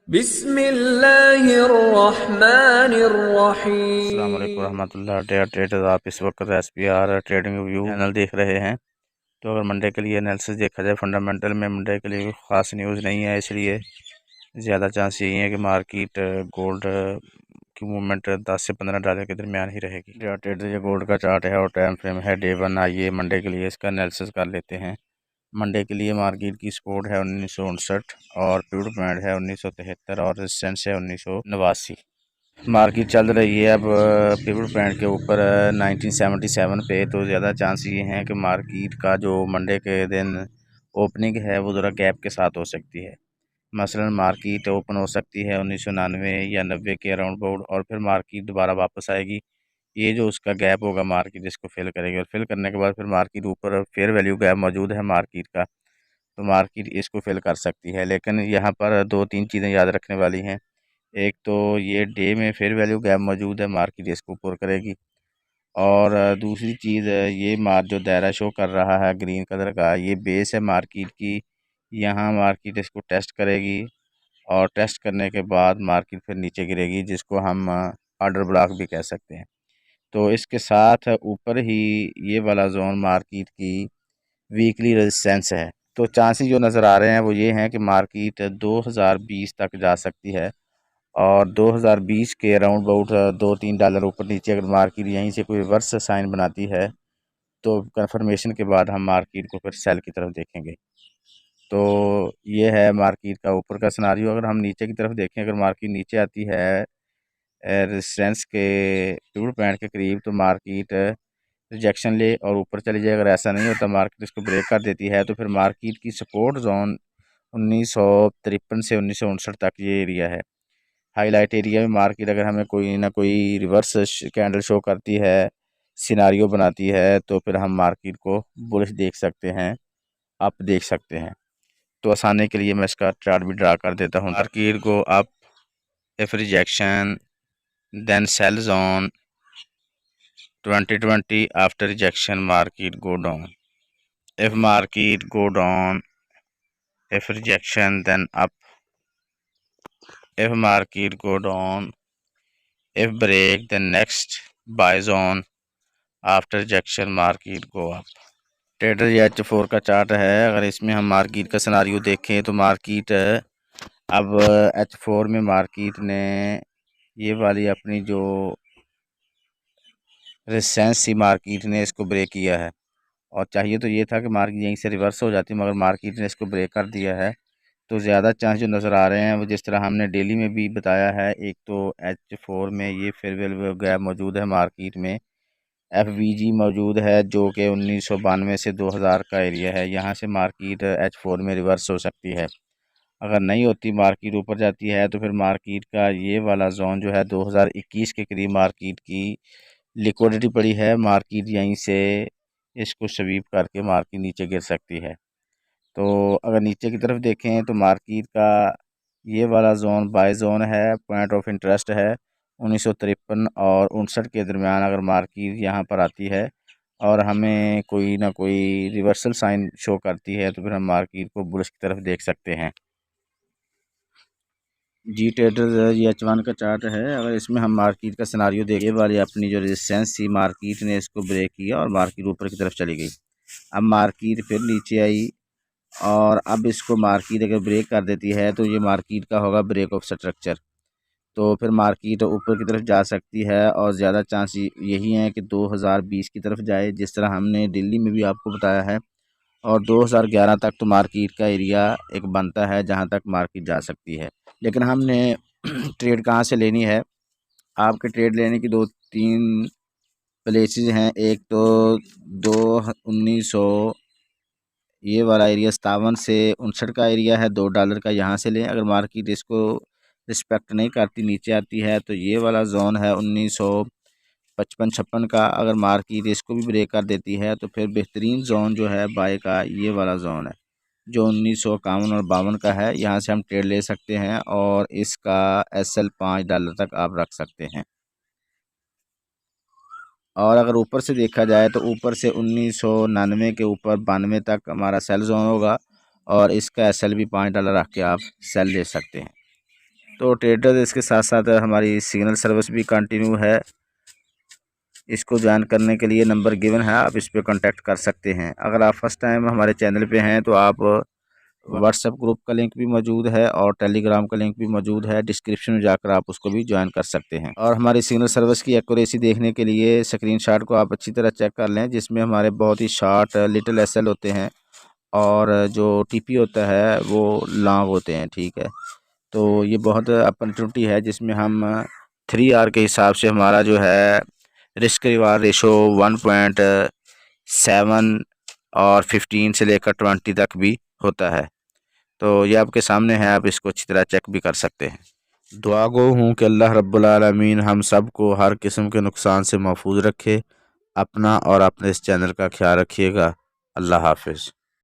अस्सलाम वालेकुम बिस्मिल्लाहिर्रहमानिर्रहीम। रहमतुल्लाह। ट्रेडर्स, आप इस वक्त SPR ट्रेडिंग व्यू चैनल देख रहे हैं। तो अगर मंडे के लिए एनालिसिस देखा जाए, फंडामेंटल में मंडे के लिए कोई ख़ास न्यूज़ नहीं है, इसलिए ज़्यादा चांस यही है कि मार्केट गोल्ड की मूवमेंट 10 से 15 डॉलर के दरमियान ही रहेगी। ट्रेडर्स, ये गोल्ड का चार्ट है और टाइम फ्रेम है डे 1। आइए मंडे के लिए इसका एनालिसिस कर लेते हैं। मंडे के लिए मार्केट की सपोर्ट है 1959 और पिवट पॉइंट है 1973 और रेजिस्टेंस है 1989। मार्केट चल रही है अब पिवट पॉइंट के ऊपर 1977 पे। तो ज़्यादा चांस ये हैं कि मार्केट का जो मंडे के दिन ओपनिंग है वो ज़रा गैप के साथ हो सकती है। मसलन मार्केट ओपन हो सकती है 1999 या 90 के अराउंड अबाउट, और फिर मार्केट दोबारा वापस आएगी। ये जो उसका गैप होगा मार्केट इसको फिल करेगी, और फिल करने के बाद फिर मार्केट ऊपर फेयर वैल्यू गैप मौजूद है मार्केट का, तो मार्केट इसको फिल कर सकती है। लेकिन यहाँ पर दो तीन चीज़ें याद रखने वाली हैं। एक तो ये डे में फेयर वैल्यू गैप मौजूद है, मार्केट इसको ऊपर करेगी। और दूसरी चीज़ ये मार्क जो दायरा शो कर रहा है ग्रीन कलर का, ये बेस है मार्केट की। यहाँ मार्केट इसको टेस्ट करेगी और टेस्ट करने के बाद मार्केट फिर नीचे गिरेगी, जिसको हम ऑर्डर ब्लॉक भी कह सकते हैं। तो इसके साथ ऊपर ही ये वाला जोन मार्केट की वीकली रेजिस्टेंस है। तो चांसेस जो नज़र आ रहे हैं वो ये हैं कि मार्केट 2020 तक जा सकती है, और 2020 के अराउंड अबाउट 2-3 डॉलर ऊपर नीचे अगर मार्केट यहीं से कोई रिवर्स साइन बनाती है तो कंफर्मेशन के बाद हम मार्केट को फिर सेल की तरफ देखेंगे। तो ये है मार्केट का ऊपर का सिनारियो। अगर हम नीचे की तरफ देखें, अगर मार्केट नीचे आती है रेजिस्टेंस के पिवट पॉइंट के करीब, तो मार्केट रिजेक्शन ले और ऊपर चली जाए। अगर ऐसा नहीं होता, मार्केट इसको ब्रेक कर देती है, तो फिर मार्केट की सपोर्ट जोन 1953 से 1959 तक ये एरिया है। हाईलाइट एरिया में मार्केट अगर हमें कोई ना कोई रिवर्स कैंडल शो करती है, सिनारियो बनाती है, तो फिर हम मार्केट को बुलिश देख सकते हैं, अप देख सकते हैं। तो आसानी के लिए मैं इसका चार्ट भी ड्रा कर देता हूँ। मार्केट को up if rejection then sell zone 2020 after rejection market go down. If market go down, if rejection then up. If market go down, if break then next buy zone. After rejection market go up. Trader ये H4 का chart है। अगर इसमें हम market का scenario देखें तो market अब H4 में मार्केट ने ये वाली अपनी जो रेजिस्टेंस थी मार्केट ने इसको ब्रेक किया है, और चाहिए तो ये था कि मार्केट यहीं से रिवर्स हो जाती, मगर मार्केट ने इसको ब्रेक कर दिया है। तो ज़्यादा चांस जो नज़र आ रहे हैं वो जिस तरह हमने डेली में भी बताया है, एक तो H4 में ये फेयरवेल गैप मौजूद है मार्केट में। FVG मौजूद है जो कि 1992 से 2000 का एरिया है। यहाँ से मार्केट H4 में रिवर्स हो सकती है। अगर नहीं होती, मार्केट ऊपर जाती है, तो फिर मार्केट का ये वाला जोन जो है 2021 के करीब मार्केट की लिक्विडिटी पड़ी है, मार्केट यहीं से इसको स्वीप करके मार्केट नीचे गिर सकती है। तो अगर नीचे की तरफ देखें तो मार्केट का ये वाला जोन बाय जोन है, पॉइंट ऑफ इंटरेस्ट है 1953 और 59 के दरमियान। अगर मार्केट यहाँ पर आती है और हमें कोई ना कोई रिवर्सल साइन शो करती है, तो फिर हम मार्केट को बुलिश की तरफ देख सकते हैं। जी ट्रेडर, ये H1 का चार्ट है। अगर इसमें हम मार्केट का सिनारियो देखे, वाली अपनी जो रेजिस्टेंस थी मार्केट ने इसको ब्रेक किया और मार्केट ऊपर की तरफ चली गई। अब मार्केट फिर नीचे आई, और अब इसको मार्केट अगर ब्रेक कर देती है तो ये मार्केट का होगा ब्रेक ऑफ स्ट्रक्चर। तो फिर मार्केट ऊपर की तरफ जा सकती है, और ज़्यादा चांस यही है कि 2020 की तरफ जाए, जिस तरह हमने दिल्ली में भी आपको बताया है। और 2011 तक तो मार्केट का एरिया एक बनता है जहां तक मार्केट जा सकती है। लेकिन हमने ट्रेड कहाँ से लेनी है? आपके ट्रेड लेने की दो तीन प्लेसेस हैं। एक तो दो 1900 ये वाला एरिया 57 से 59 का एरिया है, $2 का, यहाँ से लें। अगर मार्केट इसको रिस्पेक्ट नहीं करती, नीचे आती है, तो ये वाला जोन है 1955-56 का। अगर मार्केट इसको भी ब्रेक कर देती है तो फिर बेहतरीन जोन जो है बाय का ये वाला जोन है जो 1951 और 52 का है। यहाँ से हम ट्रेड ले सकते हैं, और इसका SL $5 तक आप रख सकते हैं। और अगर ऊपर से देखा जाए तो ऊपर से 1999 के ऊपर 92 तक हमारा सेल जोन होगा, और इसका SL भी $5 रख के आप सेल ले सकते हैं। तो ट्रेडर इसके साथ साथ हमारी सिग्नल सर्विस भी कंटिन्यू है। इसको ज्वाइन करने के लिए नंबर गिवन है, आप इस पर कांटेक्ट कर सकते हैं। अगर आप फर्स्ट टाइम हमारे चैनल पे हैं तो आप व्हाट्सएप ग्रुप का लिंक भी मौजूद है और टेलीग्राम का लिंक भी मौजूद है, डिस्क्रिप्शन में जाकर आप उसको भी ज्वाइन कर सकते हैं। और हमारी सिग्नल सर्विस की एक्यूरेसी देखने के लिए स्क्रीनशॉट को आप अच्छी तरह चेक कर लें, जिसमें हमारे बहुत ही शॉर्ट लिटिल एसएल होते हैं और जो टीपी होता है वो लॉन्ग होते हैं। ठीक है, तो ये बहुत अपॉर्चुनिटी है जिसमें हम 3 आर के हिसाब से हमारा जो है रिस्क रिवार्ड रेशो 1.7 और 15 से लेकर 20 तक भी होता है। तो ये आपके सामने है, आप इसको अच्छी तरह चेक भी कर सकते हैं। दुआ गो हूँ कि अल्लाह रब्बुल आलमीन हम सब को हर किस्म के नुकसान से महफूज रखे। अपना और अपने इस चैनल का ख्याल रखिएगा। अल्लाह हाफिज़।